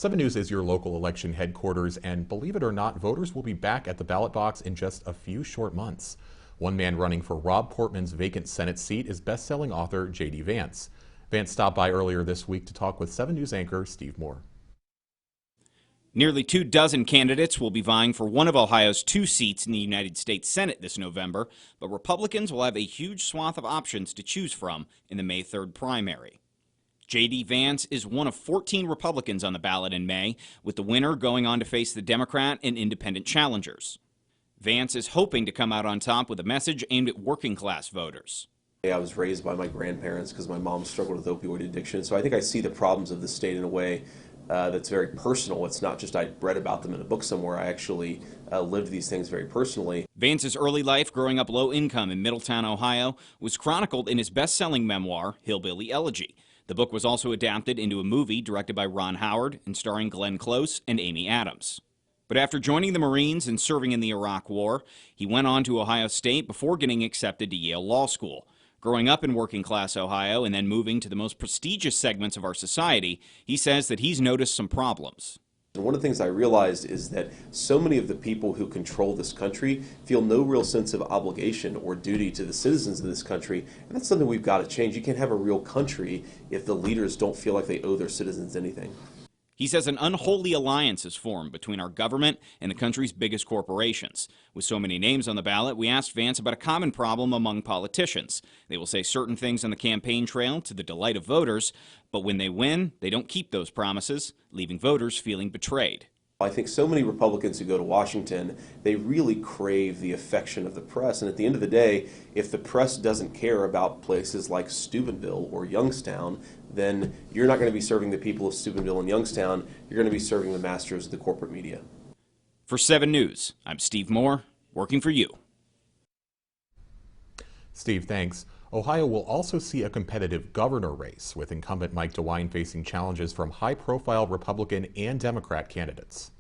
7 News is your local election headquarters, and believe it or not, voters will be back at the ballot box in just a few short months. One man running for Rob Portman's vacant Senate seat is best-selling author J.D. Vance. Vance stopped by earlier this week to talk with 7 News anchor Steve Moore. Nearly 24 candidates will be vying for one of Ohio's 2 seats in the United States Senate this November, but Republicans will have a huge swath of options to choose from in the May 3rd primary. J.D. Vance is one of 14 Republicans on the ballot in May, with the winner going on to face the Democrat and independent challengers. Vance is hoping to come out on top with a message aimed at working-class voters. I was raised by my grandparents because my mom struggled with opioid addiction, so I think I see the problems of the state in a way that's very personal. It's not just I read about them in a book somewhere. I actually lived these things very personally. Vance's early life growing up low income in Middletown, Ohio, was chronicled in his best-selling memoir, Hillbilly Elegy. The book was also adapted into a movie directed by Ron Howard and starring Glenn Close and Amy Adams. But after joining the Marines and serving in the Iraq War, he went on to Ohio State before getting accepted to Yale Law School. Growing up in working-class Ohio and then moving to the most prestigious segments of our society, he says that he's noticed some problems. One of the things I realized is that so many of the people who control this country feel no real sense of obligation or duty to the citizens of this country, and that's something we've got to change. You can't have a real country if the leaders don't feel like they owe their citizens anything. He says an unholy alliance is formed between our government and the country's biggest corporations. With so many names on the ballot, we asked Vance about a common problem among politicians. They will say certain things on the campaign trail to the delight of voters, but when they win, they don't keep those promises, leaving voters feeling betrayed. I think so many Republicans who go to Washington, they really crave the affection of the press. And at the end of the day, if the press doesn't care about places like Steubenville or Youngstown, then you're not going to be serving the people of Steubenville and Youngstown. You're going to be serving the masters of the corporate media. For 7 News, I'm Steve Moore, working for you. Steve, thanks. Ohio will also see a competitive governor race, with incumbent Mike DeWine facing challenges from high-profile Republican and Democrat candidates.